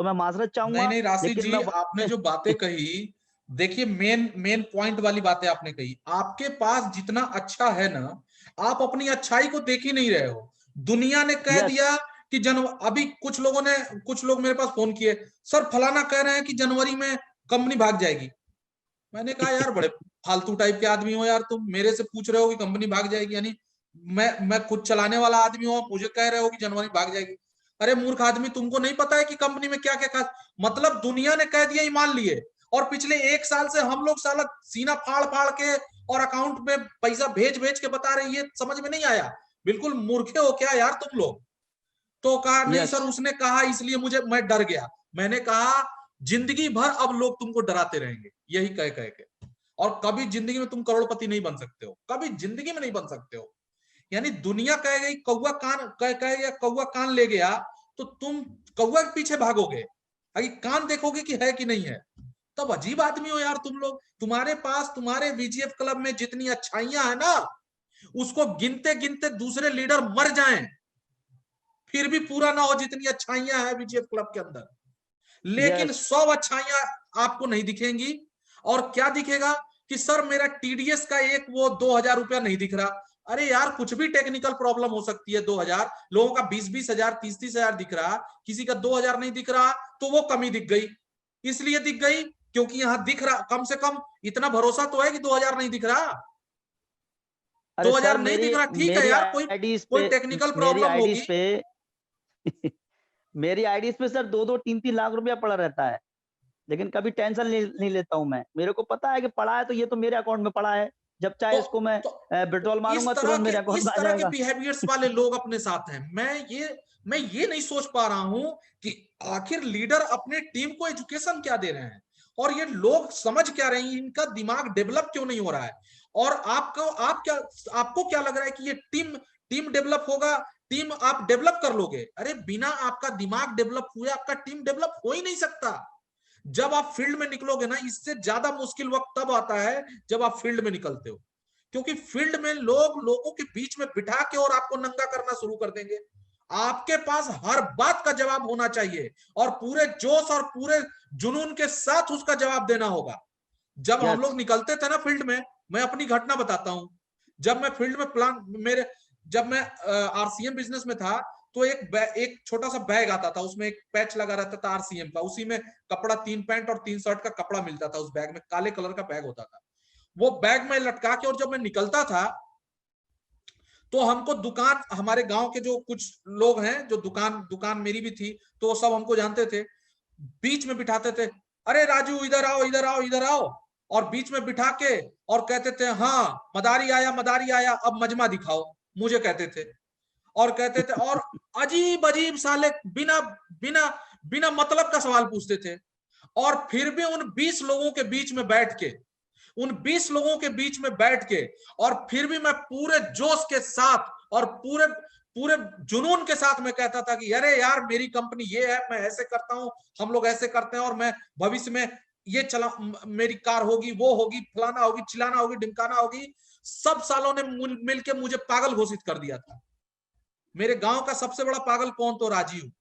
तो मैं माजरत नहीं चाहूंगा। नहीं राशि लेकिन जी, मैं आपने जो बातें कही, देखिए मेन मेन पॉइंट वाली बातें आपने कही। आपके पास जितना अच्छा है ना, आप अपनी अच्छाई को देख ही नहीं रहे हो। दुनिया ने कह यस दिया कि अभी कुछ लोग मेरे पास फोन किए, सर फलाना कह रहे हैं कि जनवरी में कंपनी भाग जाएगी। मैंने कहा यार बड़े फालतू टाइप के आदमी हो यार, तुम मेरे से पूछ रहे हो कि कंपनी भाग जाएगी, यानी मैं खुद चलाने वाला आदमी हूँ, मुझे कह रहे हो कि जनवरी भाग जाएगी। अरे मूर्ख आदमी, तुमको नहीं पता है कि कंपनी में क्या क्या खास, मतलब दुनिया ने कह दिया, ईमान लिए, और पिछले 1 साल से हम लोग साला सीना फाड़ फाड़ के और अकाउंट में पैसा भेज भेज के बता रहे, ये समझ में नहीं आया। बिल्कुल मूर्खे हो क्या यार तुम लोग। तो कहा नहीं यस सर, उसने कहा इसलिए मैं डर गया। मैंने कहा जिंदगी भर अब लोग तुमको डराते रहेंगे यही कह कह के, और कभी जिंदगी में तुम करोड़पति नहीं बन सकते हो, कभी जिंदगी में नहीं बन सकते हो। यानी दुनिया कह गई कह गया कौवा कान ले गया, तो तुम कौवा के पीछे भागोगे, अभी कान देखोगे कि है कि नहीं है। तब अजीब आदमी हो यार तुम लोग। तुम्हारे पास तुम्हारे बीजीएफ क्लब में जितनी अच्छाइयां है ना, उसको गिनते गिनते दूसरे लीडर मर जाएं फिर भी पूरा ना हो जितनी अच्छाइयां हैं बीजीएफ क्लब के अंदर। लेकिन यस 100 अच्छाइयां आपको नहीं दिखेंगी। और क्या दिखेगा कि सर मेरा टीडीएस का एक वो 2,000 रुपया नहीं दिख रहा। अरे यार कुछ भी टेक्निकल प्रॉब्लम हो सकती है। 2,000 लोगों का 20-20 हजार 30-30 हजार दिख रहा, किसी का 2,000 नहीं दिख रहा, तो वो कमी दिख गई। इसलिए दिख गई क्योंकि यहां दिख रहा, कम से कम इतना भरोसा तो है कि 2,000 नहीं दिख रहा। अरे सर 2,000 नहीं दिख रहा, ठीक है मेरी यार, कोई आईडीज कोई पे टेक्निकल मेरी प्रॉब्लम आईडीज होगी। पे मेरी आईडीज पे सर 2-2 3-3 लाख रुपया पड़ा रहता है। लेकिन कभी टेंशन नहीं लेता हूं मैं। मेरे को पता है कि पड़ा है तो ये तो मेरे अकाउंट में पड़ा है। जब चाहे तो इसको मैं तो, विड्रॉल तो मारूंगा तुरंत मेरे अकाउंट में इस आ तरह के जाएगा। बिहेवियर्स वाले लोग अपने साथ हैं। मैं ये नहीं सोच पा रहा हूं कि आखिर लीडर अपने टीम को एजुकेशन क्या दे रहे हैं, और ये लोग समझ क्या रहे हैं, इनका दिमाग डेवलप क्यों नहीं हो रहा है। और आपको क्या लग रहा है कि ये टीम टीम डेवलप होगा, टीम आप डेवलप कर लोगे। अरे बिना आपका दिमाग डेवलप हुए आपका टीम डेवलप हो ही नहीं सकता। जब आप फील्ड में निकलोगे ना, इससे ज्यादा मुश्किल वक्त तब आता है जब आप फील्ड में निकलते हो। क्योंकि फील्ड में लोगों के बीच में बिठा के और आपको नंगा करना शुरू कर देंगे। आपके पास हर बात का जवाब होना चाहिए, और पूरे जोश और पूरे जुनून के साथ उसका जवाब देना होगा। जब हम यस लोग निकलते थे ना फील्ड में, मैं अपनी घटना बताता हूं। जब मैं फील्ड में प्लान मेरे जब मैं आरसीएम बिजनेस में था, तो एक छोटा सा बैग आता था, उसमें एक पैच लगा रहता था आरसीएम का, उसी में कपड़ा 3 पैंट और 3 शर्ट का कपड़ा मिलता था। उस बैग में काले कलर का बैग होता था। वो बैग में लटका के, और जब मैं निकलता था तो हमको दुकान, हमारे गांव के जो कुछ लोग हैं जो दुकान दुकान मेरी भी थी, तो वो सब हमको जानते थे, बीच में बिठाते थे। अरे राजू इधर आओ इधर आओ इधर आओ, और बीच में बिठा के और कहते थे हाँ मदारी आया अब मजमा दिखाओ, मुझे कहते थे। और कहते थे, और अजीब अजीब साले बिना बिना बिना मतलब का सवाल पूछते थे। और फिर भी उन 20 लोगों के बीच में बैठ के उन 20 लोगों के बीच में बैठ के और फिर भी मैं पूरे जोश के साथ और पूरे पूरे जुनून के साथ मैं कहता था कि अरे यार मेरी कंपनी ये है, मैं ऐसे करता हूं, हम लोग ऐसे करते हैं, और मैं भविष्य में ये चला, मेरी कार होगी, वो होगी, फलाना होगी, चिलाना होगी, ढिमकाना होगी। सब सालों ने मिलकर मुझे पागल घोषित कर दिया था। मेरे गांव का सबसे बड़ा पागल कौन? तो राजीव,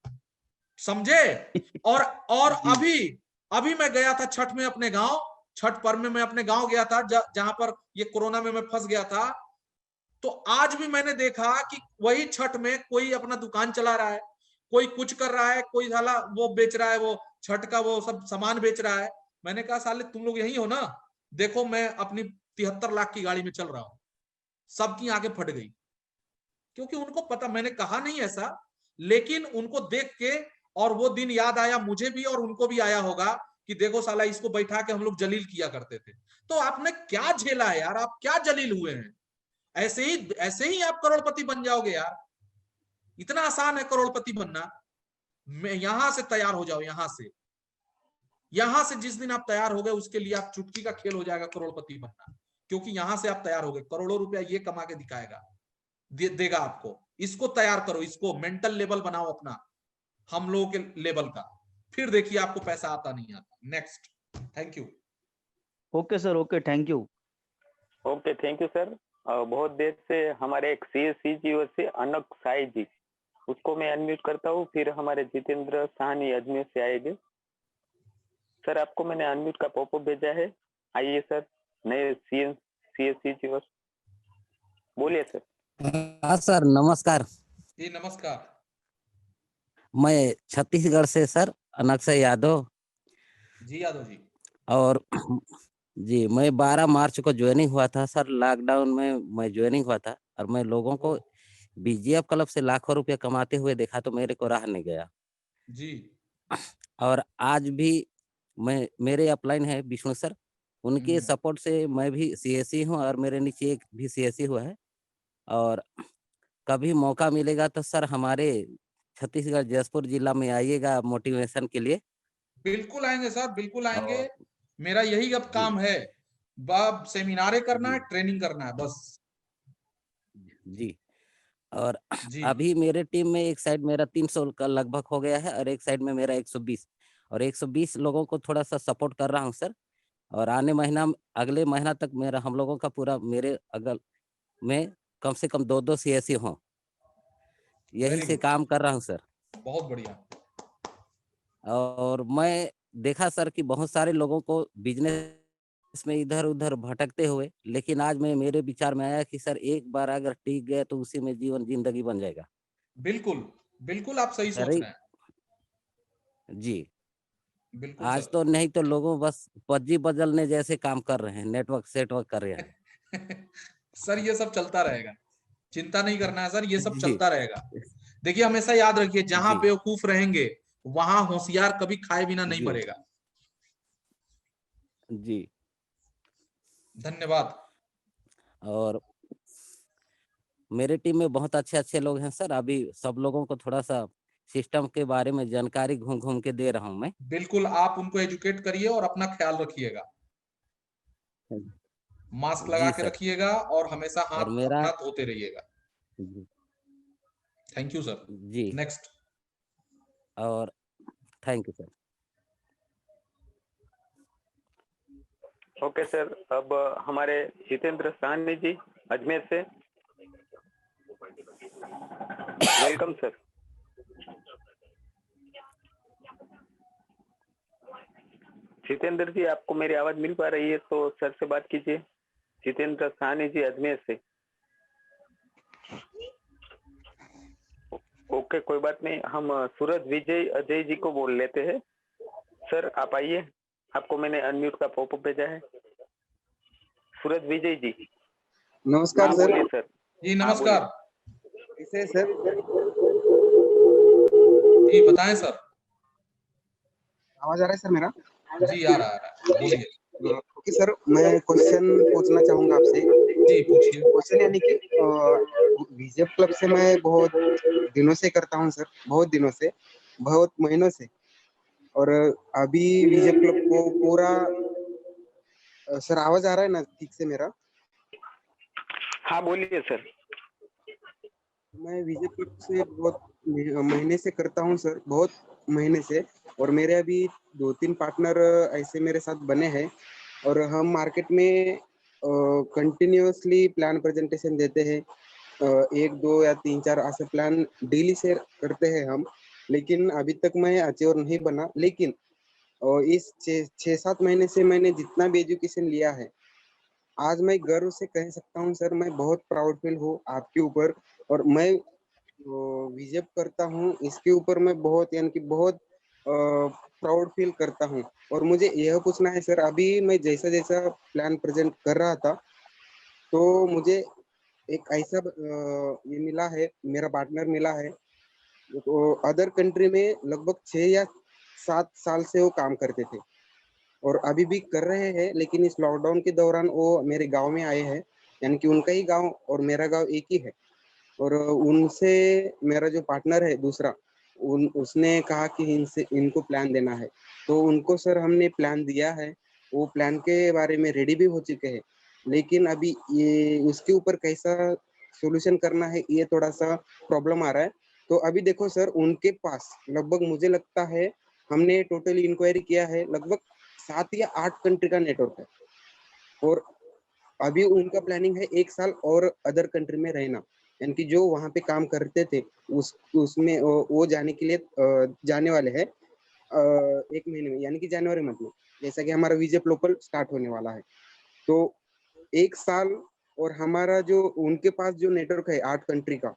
समझे। और और जी अभी अभी मैं गया था छठ में अपने गांव, छठ पर्व में मैं अपने गांव गया था, जहां पर ये कोरोना में मैं फंस गया था। तो आज भी मैंने देखा कि वही छठ में कोई अपना दुकान चला रहा है, कोई कुछ कर रहा है, कोई साला वो बेच रहा है, वो छठ का वो सब सामान बेच रहा है। मैंने कहा साले तुम लोग यही हो ना, देखो मैं अपनी 73 लाख की गाड़ी में चल रहा हूं। सबकी आंखें फट गई, क्योंकि उनको पता, मैंने कहा नहीं ऐसा, लेकिन उनको देख के और वो दिन याद आया मुझे भी, और उनको भी आया होगा कि देखो साला इसको बैठा के हम लोग जलील किया करते थे। तो आपने क्या झेला है यार, आप क्या जलील हुए हैं? ऐसे ही आप करोड़पति बन जाओगे यार। इतना आसान है करोड़पति बनना। मैं यहां से तैयार हो जाओ, यहां से जिस दिन आप तैयार हो गए उसके लिए आप चुटकी का खेल हो जाएगा करोड़पति बनना। क्योंकि यहां से आप तैयार हो गए, करोड़ों रुपया ये कमा के दिखाएगा, देगा आपको। इसको तैयार करो, इसको मेंटल लेवल बनाओ अपना हम लोगों के लेवल का, फिर देखिए आपको पैसा आता नहीं आता। Next. Thank you. Okay sir okay thank you. Thank you sir. बहुत देर से हमारे एक सी जीओ से अनक साई जी, उसको मैं अनम्यूट करता हूँ, फिर हमारे जितेंद्र साहनी अजमेर से आएंगे। सर आपको मैंने अनम्यूट का पॉपअप भेजा है, आइए सर, नए CSC जी बस बोलिए सर। हाँ सर, नमस्कार। जी नमस्कार। मैं छत्तीसगढ़ से सर, अनक्षय यादव। जी यादव जी। और जी, मैं 12 मार्च को ज्वाइनिंग हुआ था सर। लॉकडाउन में मैं ज्वाइनिंग हुआ था और मैं लोगों को BGF क्लब से लाखों रुपए कमाते हुए देखा तो मेरे को रहा नहीं गया। जी और आज भी मेरे अपलाइन है विष्णु सर, उनके सपोर्ट से मैं भी CSC हूँ और मेरे नीचे एक भी CSC हुआ है। और कभी मौका मिलेगा तो सर हमारे छत्तीसगढ़ जसपुर जिला में आइएगा मोटिवेशन के लिए। बिल्कुल आएंगे सर, बिल्कुल आएंगे। और मेरा यही अब काम है, बब सेमिनारे करना है, जी ट्रेनिंग करना है बस। जी। और जी अभी मेरे टीम में एक साइड मेरा 300 का लगभग हो गया है और एक साइड में मेरा 120, और 120 लोगों को थोड़ा सा सपोर्ट कर रहा हूँ सर। और अगले महीना तक मेरा हम लोगों का पूरा मेरे अगल में कम से कम 2-2 CSC हों, यही वेरी से गुड, काम कर रहा हूँ सर। बहुत बढ़िया। और मैं देखा सर कि बहुत सारे लोगों को बिजनेस में इधर-उधर भटकते हुए, लेकिन आज मेरे विचार में आया कि सर एक बार अगर टिक गए तो उसी में जीवन जिंदगी बन जाएगा। बिल्कुल, बिल्कुल आप सही सर सोच रहे हैं। जी, बिल्कुल आज सर। तो नहीं तो लोगों बस पज्जी बदलने जैसे काम कर रहे हैं, नेटवर्क सेटवर्क कर रहे हैं। सर ये सब चलता रहेगा, चिंता नहीं करना है सर, ये सब जी चलता रहेगा। देखिए हमेशा याद रखिए, जहां जी बेवकूफ रहेंगे वहां होशियार कभी खाए बिना नहीं जी मरेगा। जी। धन्यवाद। और मेरे टीम में बहुत अच्छे-अच्छे लोग हैं सर। अभी सब लोगों को थोड़ा सा सिस्टम के बारे में जानकारी घूम-घूम के दे रहा हूँ मैं। बिल्कुल आप उनको एजुकेट करिए और अपना ख्याल रखिएगा, मास्क लगा जी के सर। रखिएगा और हमेशा और हाथ मेरा अपना धोते रहिएगा। जी थैंक यू सर। जी। नेक्स्ट। और thank you sir. Okay sir, अब हमारे जितेंद्र साहनी जी अजमेर से, वेलकम सर। जितेंद्र जी आपको मेरी आवाज मिल पा रही है तो सर से बात कीजिए। जितेंद्र साहनी जी अजमेर से। ओके कोई बात नहीं, हम सूरज विजय अजय जी को बोल लेते हैं। सर आप आइए, आपको मैंने अनम्यूट का पॉपअप भेजा है। सूरज विजय जी। नमस्कार हाँ सर। बोलिए सर। जी हाँ बोलिए। नमस्कार। कैसे हैं सर? जी बताएं सर। आवाज आ रहा है सर मेरा? जी आ रहा है, बोलिए। ओके सर, मैं क्वेश्चन पूछना चाहूंगा आपसे। जी पूछिए। क्वेश्चन यानी कि बीजेप क्लब से मैं बहुत दिनों से करता हूं सर, बहुत दिनों से, बहुत महीनों से। और अभी बीजेप क्लब को पूरा सर आवाज आ रहा है ना ठीक से मेरा? हाँ बोलिए सर। मैं बीजेप क्लब से बहुत महीने से करता हूं सर, बहुत महीने से। और मेरे अभी 2-3 पार्टनर ऐसे मेरे साथ बने हैं और हम मार्केट में कंटिन्यूअसली प्लान प्रेजेंटेशन देते हैं। 1-2 या 3-4 ऐसे प्लान डेली शेयर करते हैं हम। लेकिन अभी तक मैं अचीवर नहीं बना। लेकिन इस 6-7 महीने से मैंने जितना भी एजुकेशन लिया है, आज मैं गर्व से कह सकता हूँ सर, मैं बहुत प्राउड फील हूँ आपके ऊपर। और मैं विजय करता हूँ इसके ऊपर, मैं बहुत यानी कि बहुत प्राउड फील करता हूँ। और मुझे यह पूछना है सर, अभी मैं जैसा जैसा प्लान प्रेजेंट कर रहा था तो मुझे एक ऐसा ये मिला है, मेरा पार्टनर मिला है, तो अदर कंट्री में लगभग 6 या 7 साल से वो काम करते थे और अभी भी कर रहे हैं। लेकिन इस लॉकडाउन के दौरान वो मेरे गांव में आए हैं, यानी कि उनका ही गांव और मेरा गांव एक ही है। और उनसे मेरा जो पार्टनर है दूसरा, उसने कहा कि इनसे इनको प्लान देना है, तो उनको सर हमने प्लान दिया है। वो प्लान के बारे में रेडी भी हो चुके हैं, लेकिन अभी ये उसके ऊपर कैसा सॉल्यूशन करना है ये थोड़ा सा प्रॉब्लम आ रहा है। तो अभी देखो सर, उनके पास लगभग मुझे लगता है, हमने टोटल इंक्वायरी किया है, लगभग 7 या 8 कंट्री का नेटवर्क है। और अभी उनका प्लानिंग है 1 साल और अदर कंट्री में रहना। यानी कि जो वहाँ पे काम करते थे उसमें वो जाने के लिए जाने वाले हैं 1 महीने में, यानी कि जनवरी मंथ में, जैसा कि हमारा विजेप लोकल स्टार्ट होने वाला है। तो 1 साल और हमारा जो उनके पास जो नेटवर्क है 8 कंट्री का,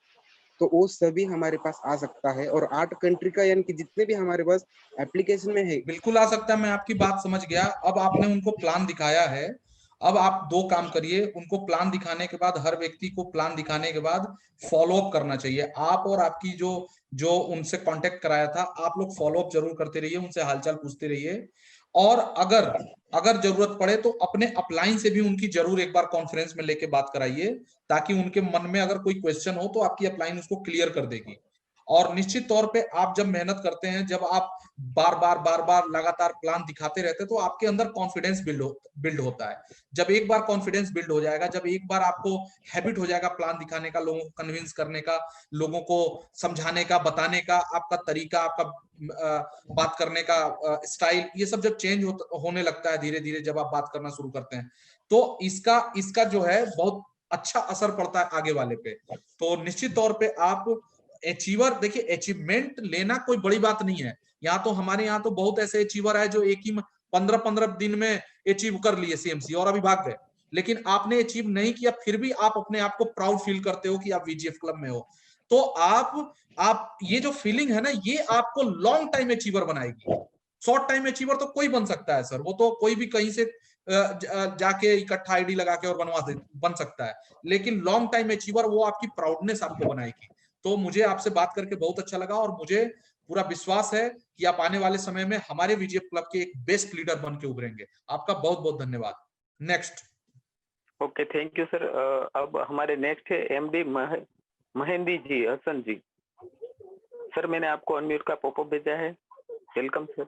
तो वो सभी हमारे पास आ सकता है। और 8 कंट्री का यानी कि जितने भी हमारे पास एप्लीकेशन में है, बिल्कुल आ सकता है, मैं आपकी बात समझ गया। अब आपने उनको प्लान दिखाया है, अब आप 2 काम करिए, उनको प्लान दिखाने के बाद, हर व्यक्ति को प्लान दिखाने के बाद फॉलो अप करना चाहिए। आप और आपकी जो जो उनसे कांटेक्ट कराया था, आप लोग फॉलो अप जरूर करते रहिए, उनसे हालचाल पूछते रहिए। और अगर अगर जरूरत पड़े तो अपने अपलाइन से भी उनकी जरूर एक बार कॉन्फ्रेंस में लेके बात कराइए, ताकि उनके मन में अगर कोई क्वेश्चन हो तो आपकी अपलाइन उसको क्लियर कर देगी। और निश्चित तौर पे आप जब मेहनत करते हैं, जब आप बार बार लगातार प्लान दिखाते रहते हैं, तो आपके अंदर कॉन्फिडेंस बिल्ड होता है। जब एक बार कॉन्फिडेंस बिल्ड हो जाएगा, जब एक बार आपको हैबिट हो जाएगा प्लान दिखाने का, लोगों को कन्विंस करने का, लोगों को समझाने का, बताने का, आपका तरीका, आपका बात करने का स्टाइल, ये सब जब चेंज होने लगता है धीरे धीरे, जब आप बात करना शुरू करते हैं, तो इसका जो है बहुत अच्छा असर पड़ता है आगे वाले पे। तो निश्चित तौर पे आप अचीवर, देखिए अचीवमेंट लेना कोई बड़ी बात नहीं है। यहाँ तो हमारे यहाँ तो बहुत ऐसे अचीवर है जो एक ही 15-15 दिन में अचीव कर लिए सीएमसी और अभी भाग गए, लेकिन आपने अचीव नहीं किया, फिर भी आप अपने आप को प्राउड फील करते हो कि आप वीजीएफ क्लब में हो। तो आप ये जो फीलिंग है ना, ये आपको लॉन्ग टाइम अचीवर बनाएगी। शॉर्ट टाइम अचीवर तो कोई बन सकता है सर, वो तो कोई भी कहीं से जाके इकट्ठा आईडी लगा के और बन सकता है, लेकिन लॉन्ग टाइम अचीवर वो आपकी प्राउडनेस आपको बनाएगी। तो मुझे आपसे बात करके बहुत अच्छा लगा, और मुझे पूरा विश्वास है कि आप आने वाले समय में हमारे वीजीएफ क्लब के एक बेस्ट लीडर बन के उभरेंगे। आपका बहुत बहुत धन्यवाद। Next. Okay, thank you sir. अब हमारे नेक्स्ट है एमडी महेंदी जी, हसन जी। सर मैंने आपको अनम्यूट का पॉपअप भेजा है, वेलकम सर।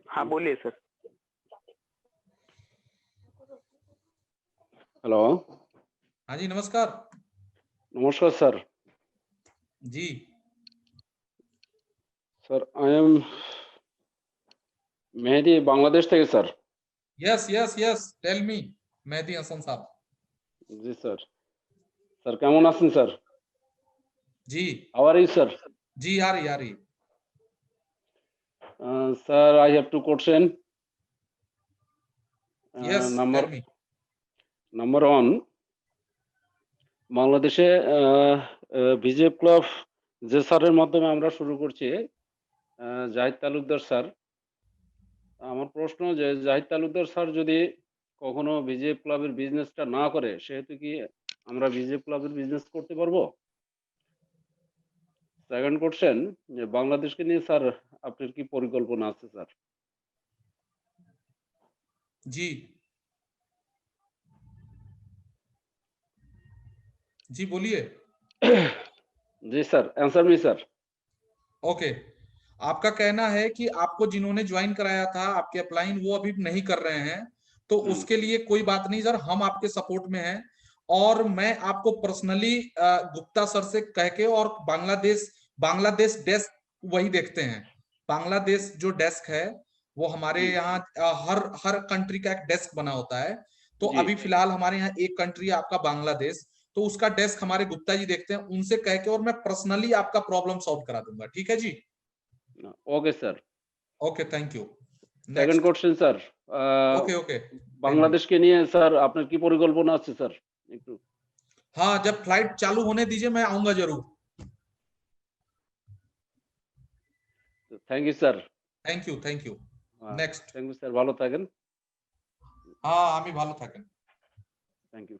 हाँ बोलिए सर। हेलो। हाँ जी, नमस्कार। नमस्कार सर। जी sir I am Mehdi, Bangladesh থেকে sir. Yes yes yes, tell me Mehdi Hasan साहब। जी सर। सर কেমন আছেন सर? जी हाउ आर यू सर? जी, आ रही। Sir I have two question. Yes, tell me. Number 1, বাংলাদেশে ভিজিএফ ক্লাব যে স্যারের মাধ্যমে আমরা শুরু করছি, জাহিদ তালুকদার স্যার। আমার প্রশ্ন যে জাহিদ তালুকদার স্যার যদি কখনো ভিজিএফ ক্লাবের বিজনেসটা না করে, সেহেতু কি আমরা ভিজিএফ ক্লাবের বিজনেস করতে পারবো? সেকেন্ড কোশ্চেন, যে বাংলাদেশকে নিয়ে স্যার আপনার কি পরিকল্পনা আছে স্যার? जी जी, बोलिए। जी sir, answer me sir. Okay, आपका कहना है कि आपको जिन्होंने ज्वाइन कराया था, आपके अपलाइन, वो अभी नहीं कर रहे हैं, तो उसके लिए कोई बात नहीं सर, हम आपके सपोर्ट में हैं। और मैं आपको पर्सनली गुप्ता सर से कह के, और बांग्लादेश डेस्क वही देखते हैं। बांग्लादेश जो डेस्क है वो हमारे यहाँ हर कंट्री का एक डेस्क बना होता है। तो जी। अभी फिलहाल हमारे यहाँ एक कंट्री है आपका बांग्लादेश, तो उसका डेस्क हमारे गुप्ता जी देखते हैं, उनसे कह के, और मैं पर्सनली आपका प्रॉब्लम सॉल्व करा दूंगा। ठीक है जी? Okay sir. Okay, thank you. Second question sir, okay okay, বাংলাদেশকে নিয়ে স্যার আপনার কি পরিকল্পনা আছে স্যার? একটু। हाँ, जब फ्लाइट चालू होने दीजिए, मैं आऊंगा जरूर। Thank you sir. Thank you. Next. Thank you sir, ভালো থাকেন। हाँ, आमी भालो থাকেন। Thank you.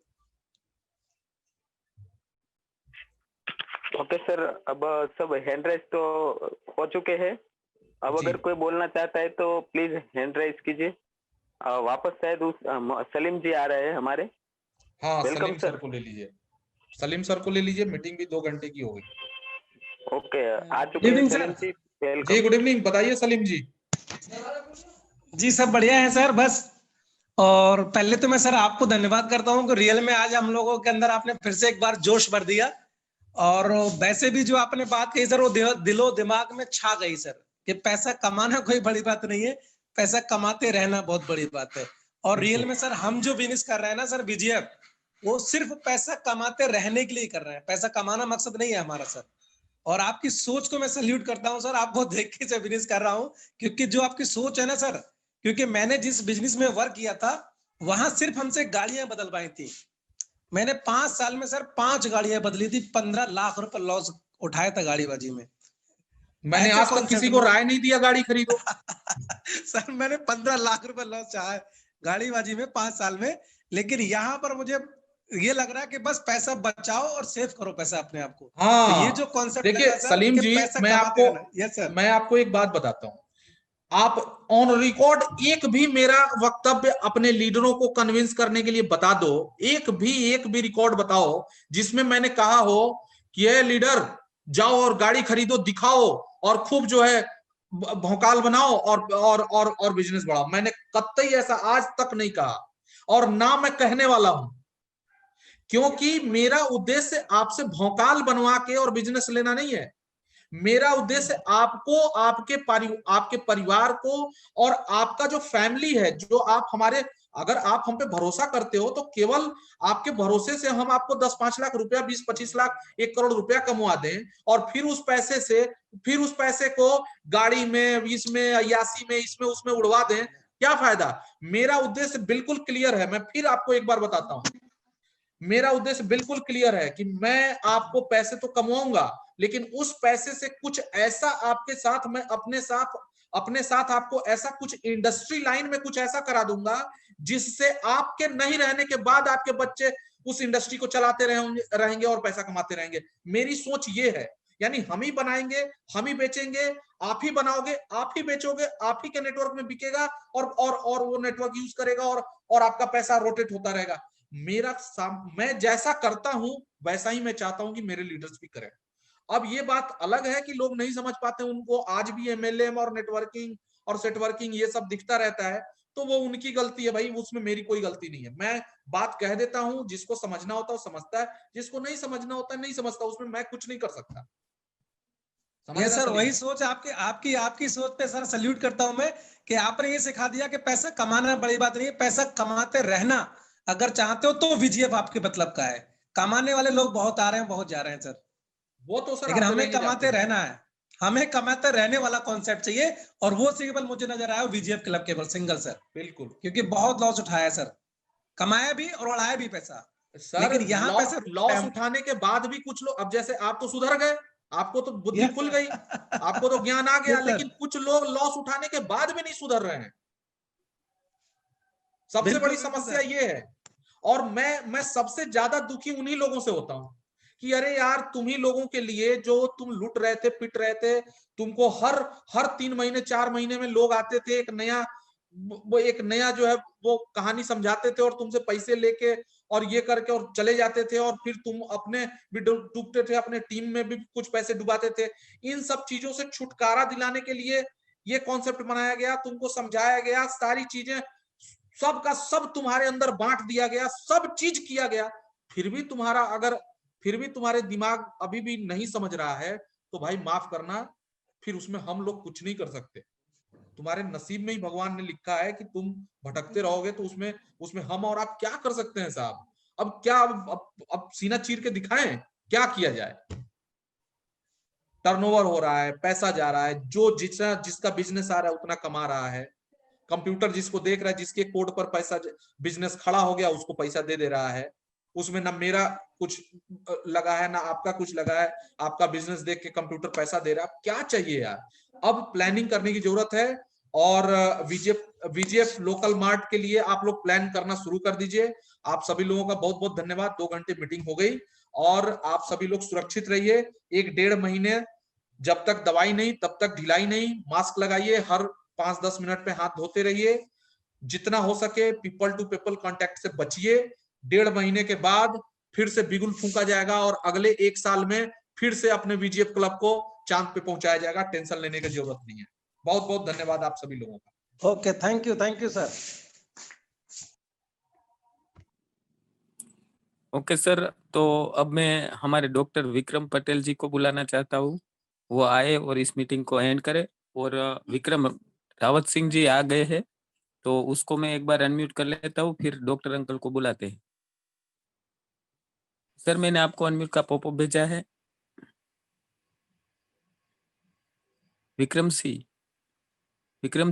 ओके सर, अब सब हैंड राइज तो हो चुके हैं। अब जी। अगर कोई बोलना चाहता है तो प्लीज हैंड राइज कीजिए। वापस शायद सलीम जी आ रहे हैं हमारे। हाँ, वेलकम सलीम सर सर। को ले लीजिए, सलीम सर को ले लीजिए, मीटिंग भी 2 घंटे की हो गई। ओके, आ चुके हैं सलीम जी, जी, वेलकम। गुड इवनिंग, बताइए सलीम जी। जी सब बढ़िया है सर। बस, और पहले तो मैं सर आपको धन्यवाद करता हूं कि रियल में आज हम लोगों के अंदर आपने फिर से एक बार जोश भर दिया। और वैसे भी जो आपने बात कही सर, वो दिलो दिमाग में छा गई सर, कि पैसा कमाना कोई बड़ी बात नहीं है, पैसा कमाते रहना बहुत बड़ी बात है। और रियल में सर हम जो बिजनेस कर रहे हैं ना सर बीजीएफ, वो सिर्फ पैसा कमाते रहने के लिए कर रहे हैं, पैसा कमाना मकसद नहीं है हमारा सर। और आपकी सोच को मैं सल्यूट करता हूं सर, आपको देख के से बिजनेस कर रहा हूं, क्योंकि जो आपकी सोच है ना सर, क्योंकि मैंने जिस बिजनेस में वर्क किया था वहां सिर्फ हमसे गाड़ियां बदलवाई थी। मैंने 5 साल में सर 5 गाड़ियां बदली थी, 15 लाख रुपए लॉस उठाया था गाड़ीबाजी में। मैंने ऐसे आज तक किसी को राय नहीं दिया गाड़ी खरीदो। सर मैंने 15 लाख रुपए लॉस चाहा है गाड़ीबाजी में 5 साल में, लेकिन यहाँ पर मुझे ये लग रहा है कि बस पैसा बचाओ और सेव करो पैसा अपने आप को। हाँ, तो ये जो कॉन्सेप्ट देखिए सलीम जी, मैं आपको एक बात बताता हूँ। आप ऑन रिकॉर्ड एक भी मेरा वक्तव्य अपने लीडरों को कन्विंस करने के लिए बता दो, एक भी रिकॉर्ड बताओ जिसमें मैंने कहा हो कि ये लीडर जाओ और गाड़ी खरीदो, दिखाओ और खूब जो है भौकाल बनाओ और बिजनेस बढ़ाओ। मैंने कतई ऐसा आज तक नहीं कहा और ना मैं कहने वाला हूं, क्योंकि मेरा उद्देश्य आपसे भौकाल बनवा के और बिजनेस लेना नहीं है। मेरा उद्देश्य आपको, आपके परिवार को और आपका जो फैमिली है, जो आप हमारे, अगर आप हम पे भरोसा करते हो तो केवल आपके भरोसे से हम आपको 10-5 लाख रुपया, 20-25 लाख, 1 करोड़ रुपया कमवा दें और फिर उस पैसे को गाड़ी में, इसमें, अयासी में, इसमें उसमें उड़वा दें, क्या फायदा। मेरा उद्देश्य बिल्कुल क्लियर है। मैं फिर आपको एक बार बताता हूं, मेरा उद्देश्य बिल्कुल क्लियर है कि मैं आपको पैसे तो कमवाऊंगा, लेकिन उस पैसे से कुछ ऐसा आपके साथ, मैं अपने साथ आपको ऐसा कुछ इंडस्ट्री लाइन में कुछ ऐसा करा दूंगा जिससे आपके नहीं रहने के बाद आपके बच्चे उस इंडस्ट्री को चलाते रहेंगे और पैसा कमाते रहेंगे। मेरी सोच ये है, यानी हम ही बनाएंगे, हम ही बेचेंगे, आप ही बनाओगे, आप ही बेचोगे, आप ही के नेटवर्क में बिकेगा और वो नेटवर्क यूज करेगा और आपका पैसा रोटेट होता रहेगा। मैं जैसा करता हूं वैसा ही मैं चाहता हूं कि मेरे लीडर्स भी करें। अब ये बात अलग है कि लोग नहीं समझ पाते, उनको आज भी एमएलएम और नेटवर्किंग और सेटवर्किंग ये सब दिखता रहता है, तो वो उनकी गलती है भाई, उसमें मेरी कोई गलती नहीं है। मैं बात कह देता हूं, जिसको समझना होता है वो समझता है, जिसको नहीं समझना होता है नहीं समझता, उसमें मैं कुछ नहीं कर सकता। ये सर वही सोच आपकी सोच पे सर सल्यूट करता हूं मैं, कि आपने ये सिखा दिया कि पैसा कमाना बड़ी बात नहीं है, पैसा कमाते रहना अगर चाहते हो तो वीजीएफ आपके मतलब का है। कमाने वाले लोग बहुत आ रहे हैं, बहुत जा रहे हैं सर, वो तो सर, लेकिन हमें कमाते रहना है, हमें कमाते रहने वाला कॉन्सेप्ट चाहिए। और वो केवल मुझे नजर आया वीजीएफ क्लब केवल सिंगल सर, बिल्कुल, क्योंकि बहुत लॉस उठाया सर, कमाया भी और उड़ाया भी पैसा सर। लेकिन यहाँ पे सर लॉस उठाने के बाद भी कुछ लोग, अब जैसे आप तो सुधर गए, आपको तो बुद्धि खुल गई, आपको तो ज्ञान आ गया, लेकिन कुछ लोग लॉस उठाने के बाद भी नहीं सुधर रहे हैं। सबसे बड़ी समस्या ये है। और मैं सबसे ज्यादा दुखी उन्हीं लोगों से होता हूं कि अरे यार, तुम ही लोगों के लिए जो तुम लुट रहे थे, पिट रहे थे, तुमको हर 3 महीने 4 महीने में लोग आते थे, एक नया जो है वो कहानी समझाते थे और तुमसे पैसे लेके और ये करके और चले जाते थे, और फिर तुम अपने भी डूबते थे, अपने टीम में भी कुछ पैसे डुबाते थे। इन सब चीजों से छुटकारा दिलाने के लिए ये कॉन्सेप्ट बनाया गया, तुमको समझाया गया, सारी चीजें सब का सब तुम्हारे अंदर बांट दिया गया, सब चीज किया गया, फिर भी तुम्हारे दिमाग अभी भी नहीं समझ रहा है, तो भाई माफ करना, फिर उसमें हम लोग कुछ नहीं कर सकते। तुम्हारे नसीब में ही भगवान ने लिखा है कि तुम भटकते रहोगे, तो उसमें हम और आप क्या कर सकते हैं साहब। अब क्या, अब सीना चीर के दिखाएं, क्या किया जाए। टर्नओवर हो रहा है, पैसा जा रहा है, जिसका बिजनेस आ रहा है उतना कमा रहा है। कंप्यूटर जिसको देख रहा है, जिसके कोड पर पैसा, बिजनेस खड़ा हो गया, उसको पैसा दे दे रहा है। उसमें ना मेरा कुछ लगा है ना आपका कुछ लगा है, आपका बिजनेस देख के कंप्यूटर पैसा दे रहा है। क्या चाहिए यार, अब प्लानिंग करने की जरूरत है। और वीजीएफ लोकल मार्ट के लिए आप लोग प्लान करना शुरू कर दीजिए। आप सभी लोगों का बहुत बहुत धन्यवाद। 2 घंटे मीटिंग हो गई और आप सभी लोग सुरक्षित रहिए। 1-1.5 महीने जब तक दवाई नहीं तब तक ढिलाई नहीं। मास्क लगाइए, हर 5-10 मिनट पे हाथ धोते रहिए, जितना हो सके पीपल टू पीपल कांटेक्ट से बचिए। 1.5 महीने के बाद फिर से बिगुल फूंका जाएगा और अगले 1 साल में फिर से अपने वीजीएफ क्लब को चांद पे पहुंचाया जाएगा। टेंशन लेने की जरूरत नहीं है। बहुत बहुत धन्यवाद आप सभी लोगों का। Okay, thank you sir. Okay sir, तो अब मैं हमारे डॉक्टर विक्रम पटेल जी को बुलाना चाहता हूँ, वो आए और इस मीटिंग को एंड करे। और विक्रम रावत सिंह जी आ गए हैं, तो उसको मैं एक बार अनम्यूट कर लेता हूँ, फिर डॉक्टर अंकल को बुलाते हैं। सर मैंने आपको अनम्यूट का पॉपअप भेजा है। विक्रम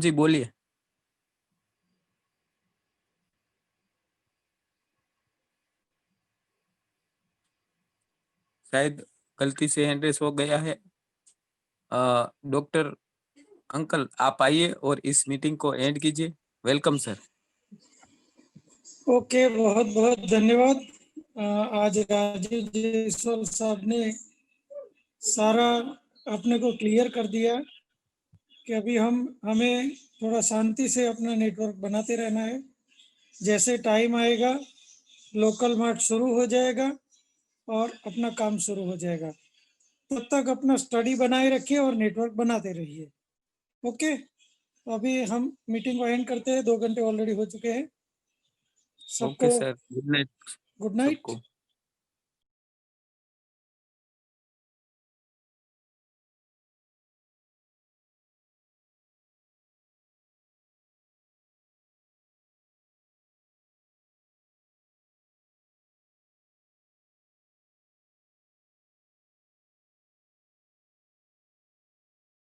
जी बोलिए। शायद गलती से हैंड रेस हो गया है। डॉक्टर अंकल आप आइए और इस मीटिंग को एंड कीजिए। Welcome sir. ओके, बहुत बहुत धन्यवाद। आज राजीव जायसवाल साहब ने सारा अपने को क्लियर कर दिया कि अभी हमें थोड़ा शांति से अपना नेटवर्क बनाते रहना है। जैसे टाइम आएगा लोकल मार्ट शुरू हो जाएगा और अपना काम शुरू हो जाएगा। तब तक अपना स्टडी बनाए रखिए और नेटवर्क बनाते रहिए। ओके, अभी हम मीटिंग को एंड करते हैं। 2 घंटे ऑलरेडी हो चुके हैं। ओके सबको sir, good night good night. सबको।